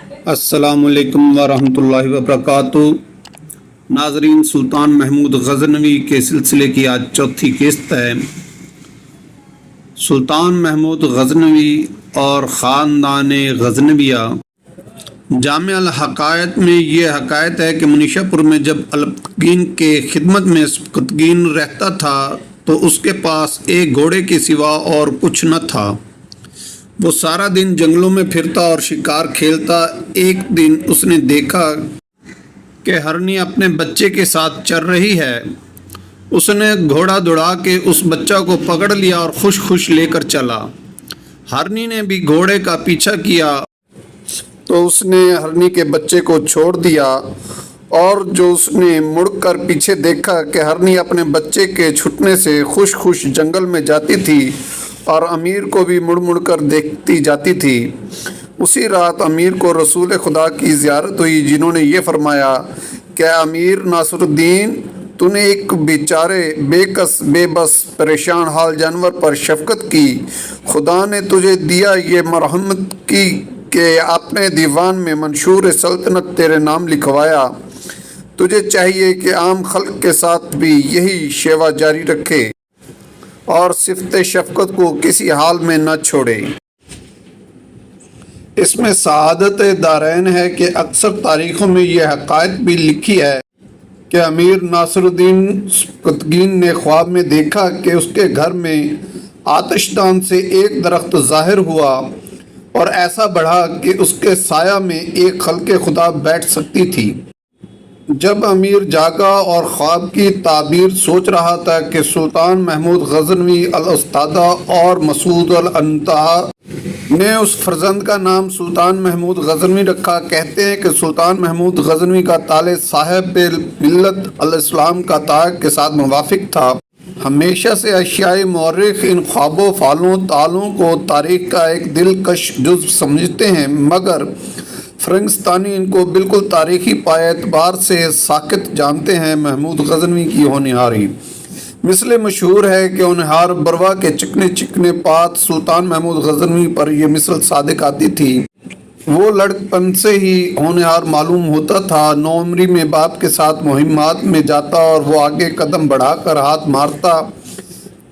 السلام علیکم ورحمۃ اللہ وبرکاتہ۔ ناظرین، سلطان محمود غزنوی کے سلسلے کی آج چوتھی قسط ہے۔ سلطان محمود غزنوی اور خاندان غزنویہ۔ جامع الحقائق میں یہ حکایت ہے کہ منیشا پور میں جب البتگین کے خدمت میں سبکتگین رہتا تھا تو اس کے پاس ایک گھوڑے کے سوا اور کچھ نہ تھا۔ وہ سارا دن جنگلوں میں پھرتا اور شکار کھیلتا۔ ایک دن اس نے دیکھا کہ ہرنی اپنے بچے کے ساتھ چر رہی ہے۔ اس نے گھوڑا دوڑا کے اس بچہ کو پکڑ لیا اور خوش خوش لے کر چلا۔ ہرنی نے بھی گھوڑے کا پیچھا کیا تو اس نے ہرنی کے بچے کو چھوڑ دیا، اور جو اس نے مڑ کر پیچھے دیکھا کہ ہرنی اپنے بچے کے چھوٹنے سے خوش خوش جنگل میں جاتی تھی اور امیر کو بھی مڑ مڑ کر دیکھتی جاتی تھی۔ اسی رات امیر کو رسول خدا کی زیارت ہوئی، جنہوں نے یہ فرمایا کہ امیر ناصر الدین، تو نے ایک بیچارے بے کس بے بس پریشان حال جانور پر شفقت کی۔ خدا نے تجھے دیا یہ مرحمت کی کہ اپنے دیوان میں منشور سلطنت تیرے نام لکھوایا۔ تجھے چاہیے کہ عام خلق کے ساتھ بھی یہی شیوا جاری رکھے اور صفت شفقت کو کسی حال میں نہ چھوڑے۔ اس میں سعادت دارین ہے کہ اکثر تاریخوں میں یہ حقائق بھی لکھی ہے کہ امیر ناصر الدین سبکتگین نے خواب میں دیکھا کہ اس کے گھر میں آتش دان سے ایک درخت ظاہر ہوا اور ایسا بڑھا کہ اس کے سایہ میں ایک خلق خدا بیٹھ سکتی تھی۔ جب امیر جاگا اور خواب کی تعبیر سوچ رہا تھا کہ سلطان محمود غزنوی الاستادہ اور مسعود الانتہا نے اس فرزند کا نام سلطان محمود غزنوی رکھا۔ کہتے ہیں کہ سلطان محمود غزنوی کا تال صاحب ملت الاسلام کا تاج کے ساتھ موافق تھا۔ ہمیشہ سے اشیاء مورخ ان خواب و فالوں تالوں کو تاریخ کا ایک دلکش جزو سمجھتے ہیں، مگر فرنگستانی ان کو بالکل تاریخی پائے اعتبار سے ساقط جانتے ہیں۔ محمود غزنوی کی ہونہاری مثل مشہور ہے کہ ہونہار بروا کے چکنے چکنے پات سلطان محمود غزنوی پر یہ مثل صادق آتی تھی۔ وہ لڑکپن سے ہی ہونہار معلوم ہوتا تھا۔ نوعمری میں باپ کے ساتھ مہمات میں جاتا اور وہ آگے قدم بڑھا کر ہاتھ مارتا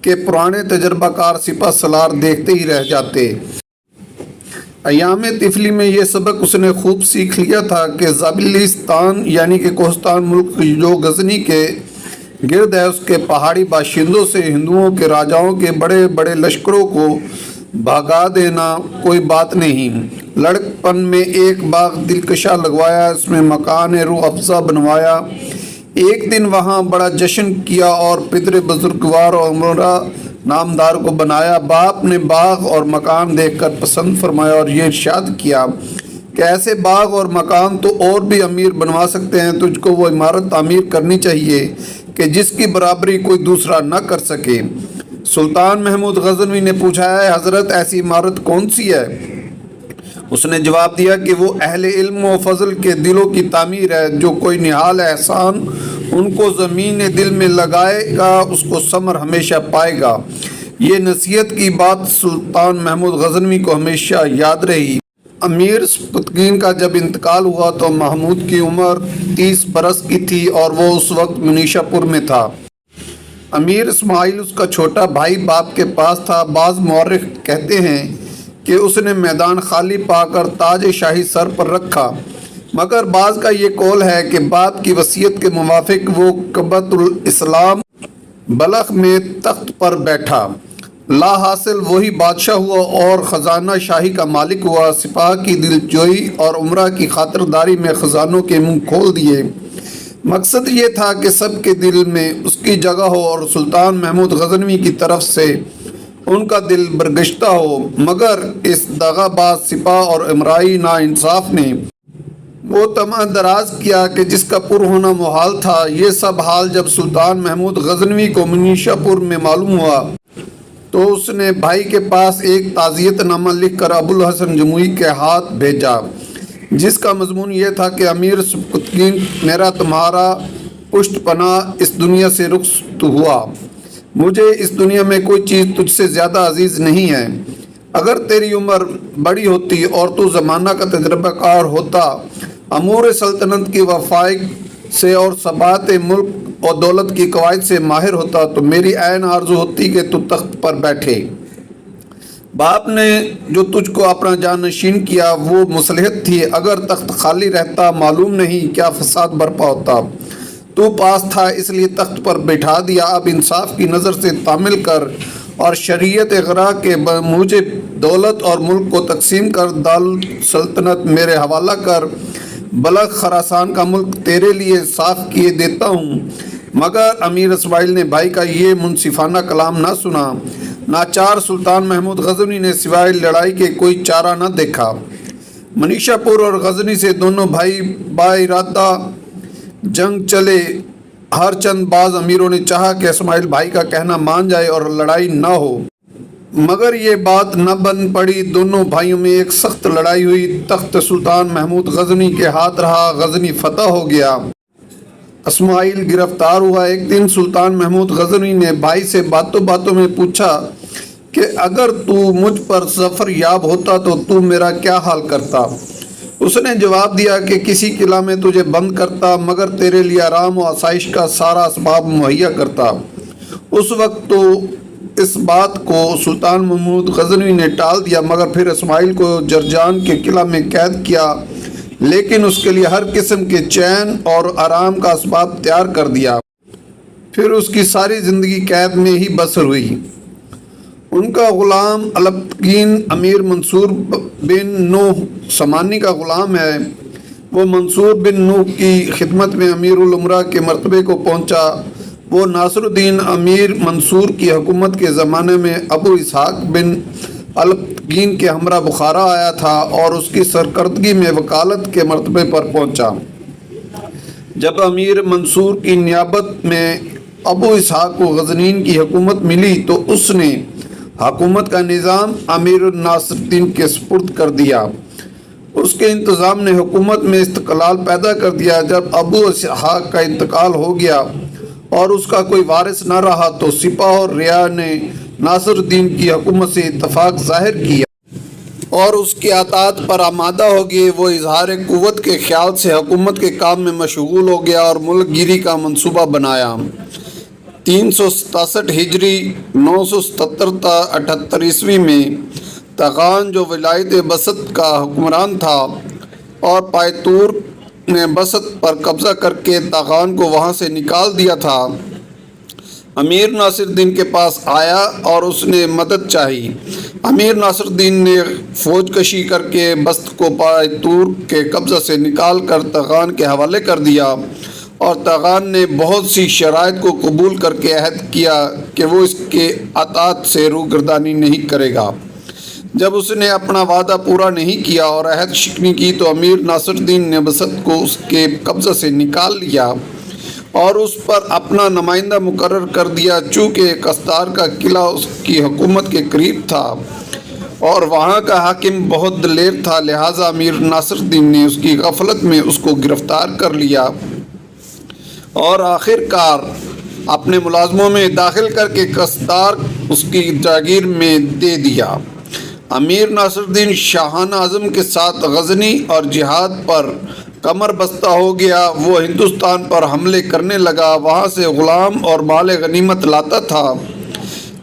کہ پرانے تجربہ کار سپہ سالار دیکھتے ہی رہ جاتے۔ ایام طفلی میں یہ سبق اس نے خوب سیکھ لیا تھا کہ زابلستان یعنی کہ کوہستان ملک جو غزنی کے گرد ہے، اس کے پہاڑی باشندوں سے ہندوؤں کے راجاؤں کے بڑے بڑے لشکروں کو بھگا دینا کوئی بات نہیں۔ لڑکپن میں ایک باغ دلکشا لگوایا، اس میں مکان روح افزا بنوایا۔ ایک دن وہاں بڑا جشن کیا اور پدر بزرگوار اور عمرہ نامدار کو بنایا۔ باپ نے باغ اور مکان دیکھ کر پسند فرمایا اور یہ ارشاد کیا کہ ایسے باغ اور مکان تو اور بھی امیر بنوا سکتے ہیں، تجھ کو وہ عمارت تعمیر کرنی چاہیے کہ جس کی برابری کوئی دوسرا نہ کر سکے۔ سلطان محمود غزنوی نے پوچھا، ہے حضرت ایسی عمارت کون سی ہے؟ اس نے جواب دیا کہ وہ اہل علم و فضل کے دلوں کی تعمیر ہے، جو کوئی نہال احسان ان کو زمین دل میں لگائے گا اس کو ثمر ہمیشہ پائے گا۔ یہ نصیحت کی بات سلطان محمود غزنوی کو ہمیشہ یاد رہی۔ امیر سبکتگین کا جب انتقال ہوا تو محمود کی عمر 30 برس کی تھی اور وہ اس وقت منیشا پور میں تھا۔ امیر اسماعیل اس کا چھوٹا بھائی باپ کے پاس تھا۔ بعض مورخ کہتے ہیں کہ اس نے میدان خالی پا کر تاج شاہی سر پر رکھا، مگر بعض کا یہ قول ہے کہ باپ کی وصیت کے موافق وہ قبۃ الاسلام بلخ میں تخت پر بیٹھا۔ لا حاصل وہی بادشاہ ہوا اور خزانہ شاہی کا مالک ہوا۔ سپاہ کی دلجوئی اور عمرہ کی خاطرداری میں خزانوں کے منہ کھول دیے۔ مقصد یہ تھا کہ سب کے دل میں اس کی جگہ ہو اور سلطان محمود غزنوی کی طرف سے ان کا دل برگشتہ ہو، مگر اس دغا باز سپاہ اور امرائی ناانصاف نے وہ طمع دراز کیا کہ جس کا پر ہونا محال تھا۔ یہ سب حال جب سلطان محمود غزنوی کو منیشا پور میں معلوم ہوا تو اس نے بھائی کے پاس ایک تعزیت نامہ لکھ کر ابو الحسن جموئی کے ہاتھ بھیجا، جس کا مضمون یہ تھا کہ امیر سبکتگین، میرا تمہارا پشت پناہ اس دنیا سے رخصت ہوا۔ مجھے اس دنیا میں کوئی چیز تجھ سے زیادہ عزیز نہیں ہے۔ اگر تیری عمر بڑی ہوتی اور تو زمانہ کا تجربہ کار ہوتا، امور سلطنت کی وفائق سے اور ثبات ملک اور دولت کی قواعد سے ماہر ہوتا تو میری عین آرزو ہوتی کہ تو تخت پر بیٹھے۔ باپ نے جو تجھ کو اپنا جانشین کیا وہ مصلحت تھی، اگر تخت خالی رہتا معلوم نہیں کیا فساد برپا ہوتا۔ تو پاس تھا اس لیے تخت پر بٹھا دیا، اب انصاف کی نظر سے تعمیل کر اور شریعت اغرا کے موجب دولت اور ملک کو تقسیم کر دارالسلطنت میرے حوالہ کر، بلخ خراسان کا ملک تیرے لیے صاف کیے دیتا ہوں۔ مگر امیر اسماعیل نے بھائی کا یہ منصفانہ کلام نہ سنا۔ ناچار سلطان محمود غزنوی نے سوائے لڑائی کے کوئی چارہ نہ دیکھا۔ منیشا پور اور غزنی سے دونوں بھائی باارادہ جنگ چلے۔ ہر چند بعض امیروں نے چاہا کہ اسماعیل بھائی کا کہنا مان جائے اور لڑائی نہ ہو، مگر یہ بات نہ بن پڑی۔ دونوں بھائیوں میں ایک سخت لڑائی ہوئی، تخت سلطان محمود غزنی کے ہاتھ رہا، غزنی فتح ہو گیا، اسماعیل گرفتار ہوا۔ ایک دن سلطان محمود غزنوی نے بھائی سے باتوں باتوں میں پوچھا کہ اگر تو مجھ پر ظفر یاب ہوتا تو تو میرا کیا حال کرتا؟ اس نے جواب دیا کہ کسی قلعہ میں تجھے بند کرتا، مگر تیرے لیے آرام و آسائش کا سارا اسباب مہیا کرتا۔ اس وقت تو اس بات کو سلطان محمود غزنوی نے ٹال دیا، مگر پھر اسماعیل کو جرجان کے قلعہ میں قید کیا، لیکن اس کے لیے ہر قسم کے چین اور آرام کا اسباب تیار کر دیا۔ پھر اس کی ساری زندگی قید میں ہی بسر ہوئی۔ ان کا غلام البتگین امیر منصور بن نوح سمانی کا غلام ہے۔ وہ منصور بن نوح کی خدمت میں امیر الامراء کے مرتبے کو پہنچا۔ وہ ناصر الدین امیر منصور کی حکومت کے زمانے میں ابو اسحاق بن البتگین کے ہمراہ بخارا آیا تھا اور اس کی سرکردگی میں وکالت کے مرتبے پر پہنچا۔ جب امیر منصور کی نیابت میں ابو اسحاق کو غزنین کی حکومت ملی تو اس نے حکومت کا نظام امیر ناصر الدین کے سپرد کر دیا۔ اس کے انتظام نے حکومت میں استقلال پیدا کر دیا۔ جب ابو اسحاق کا انتقال ہو گیا اور اس کا کوئی وارث نہ رہا تو سپاہ اور رعایا نے ناصر الدین کی حکومت سے اتفاق ظاہر کیا اور اس کی اطاعت پر آمادہ ہو گئے۔ وہ اظہار قوت کے خیال سے حکومت کے کام میں مشغول ہو گیا اور ملک گیری کا منصوبہ بنایا۔ 367 ہجری 977 تا 78 عیسوی میں طغان جو ولایت بسط کا حکمران تھا اور پائتور نے بسط پر قبضہ کر کے طغان کو وہاں سے نکال دیا تھا، امیر ناصر الدین کے پاس آیا اور اس نے مدد چاہی۔ امیر ناصر الدین نے فوج کشی کر کے بسط کو پائتور کے قبضہ سے نکال کر طغان کے حوالے کر دیا اور طغان نے بہت سی شرائط کو قبول کر کے عہد کیا کہ وہ اس کے اطاعت سے روگردانی نہیں کرے گا۔ جب اس نے اپنا وعدہ پورا نہیں کیا اور عہد شکنی کی تو امیر ناصر الدین نے بسط کو اس کے قبضہ سے نکال لیا اور اس پر اپنا نمائندہ مقرر کر دیا۔ چونکہ قصدار کا قلعہ اس کی حکومت کے قریب تھا اور وہاں کا حاکم بہت دلیر تھا، لہٰذا امیر ناصر الدین نے اس کی غفلت میں اس کو گرفتار کر لیا اور آخر کار اپنے ملازموں میں داخل کر کے قصدار اس کی جاگیر میں دے دیا۔ امیر ناصر الدین شاہانہ عزم کے ساتھ غزنی اور جہاد پر کمر بستہ ہو گیا۔ وہ ہندوستان پر حملے کرنے لگا، وہاں سے غلام اور مال غنیمت لاتا تھا،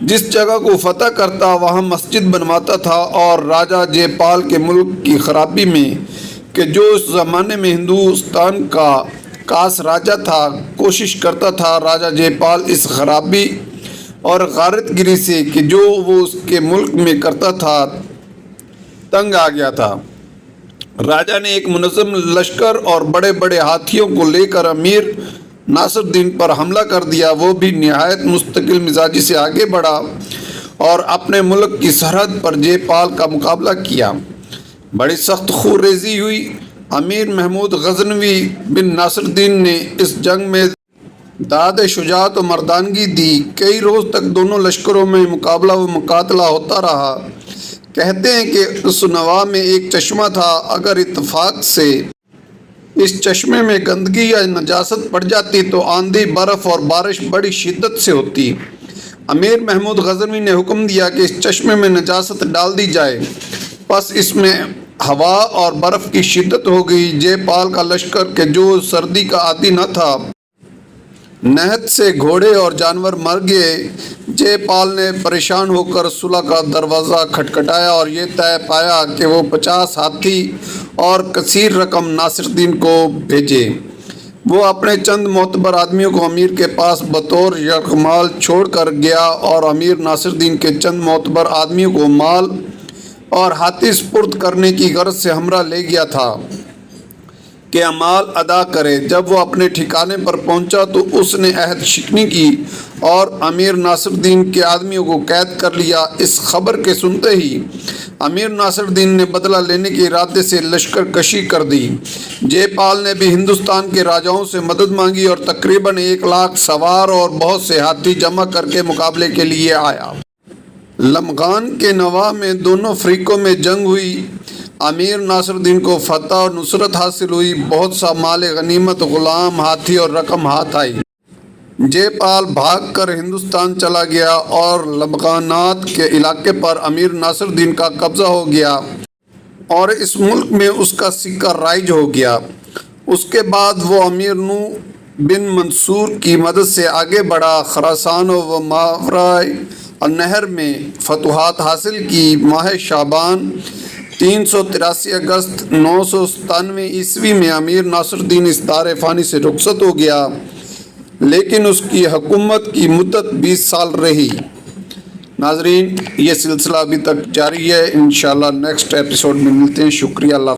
جس جگہ کو فتح کرتا وہاں مسجد بنواتا تھا، اور راجہ جے پال کے ملک کی خرابی میں کہ جو اس زمانے میں ہندوستان کا کاس راجہ تھا کوشش کرتا تھا راجہ جے پال اس خرابی اور غارت گری سے کہ جو وہ اس کے ملک میں کرتا تھا تنگ آ گیا تھا۔ راجہ نے ایک منظم لشکر اور بڑے بڑے ہاتھیوں کو لے کر امیر ناصر الدین پر حملہ کر دیا۔ وہ بھی نہایت مستقل مزاجی سے آگے بڑھا اور اپنے ملک کی سرحد پر جے پال کا مقابلہ کیا۔ بڑی سخت خونریزی ہوئی۔ امیر محمود غزنوی بن ناصر الدین نے اس جنگ میں داد شجاعت و مردانگی دی۔ کئی روز تک دونوں لشکروں میں مقابلہ و مقاتلہ ہوتا رہا۔ کہتے ہیں کہ اس نواح میں ایک چشمہ تھا، اگر اتفاق سے اس چشمے میں گندگی یا نجاست پڑ جاتی تو آندھی، برف اور بارش بڑی شدت سے ہوتی۔ امیر محمود غزنوی نے حکم دیا کہ اس چشمے میں نجاست ڈال دی جائے، پس اس میں ہوا اور برف کی شدت ہو گئی۔ جے پال کا لشکر کہ جو سردی کا عادی نہ تھا، نہت سے گھوڑے اور جانور مر گئے۔ جے پال نے پریشان ہو کر صلح کا دروازہ کھٹکھٹایا اور یہ طے پایا کہ وہ 50 ہاتھی اور کثیر رقم ناصر الدین کو بھیجے۔ وہ اپنے چند معتبر آدمیوں کو امیر کے پاس بطور یرغمال چھوڑ کر گیا اور امیر ناصر الدین کے چند معتبر آدمیوں کو مال اور ہاتھی سپرد کرنے کی غرض سے ہمراہ لے گیا تھا کہ امال ادا کرے۔ جب وہ اپنے ٹھکانے پر پہنچا تو اس نے عہد شکنی کی اور امیر ناصر الدین کے آدمیوں کو قید کر لیا۔ اس خبر کے سنتے ہی امیر ناصر الدین نے بدلہ لینے کے ارادے سے لشکر کشی کر دی۔ جے پال نے بھی ہندوستان کے راجاؤں سے مدد مانگی اور تقریباً 1 لاکھ سوار اور بہت سے ہاتھی جمع کر کے مقابلے کے لیے آیا۔ لمغان کے نواح میں دونوں فریقوں میں جنگ ہوئی۔ امیر ناصر الدین کو فتح اور نصرت حاصل ہوئی، بہت سا مال غنیمت، غلام، ہاتھی اور رقم ہاتھ آئی۔ جے پال بھاگ کر ہندوستان چلا گیا اور لمغانات کے علاقے پر امیر ناصر الدین کا قبضہ ہو گیا اور اس ملک میں اس کا سکہ رائج ہو گیا۔ اس کے بعد وہ امیر نوح بن منصور کی مدد سے آگے بڑھا، خراسان و ماورائے النہر میں فتوحات حاصل کی۔ ماہ شعبان 383 اگست 997 عیسوی میں امیر ناصر الدین اس دار فانی سے رخصت ہو گیا، لیکن اس کی حکومت کی مدت 20 سال رہی۔ ناظرین، یہ سلسلہ ابھی تک جاری ہے، انشاءاللہ نیکسٹ ایپیسوڈ میں ملتے ہیں۔ شکریہ، اللہ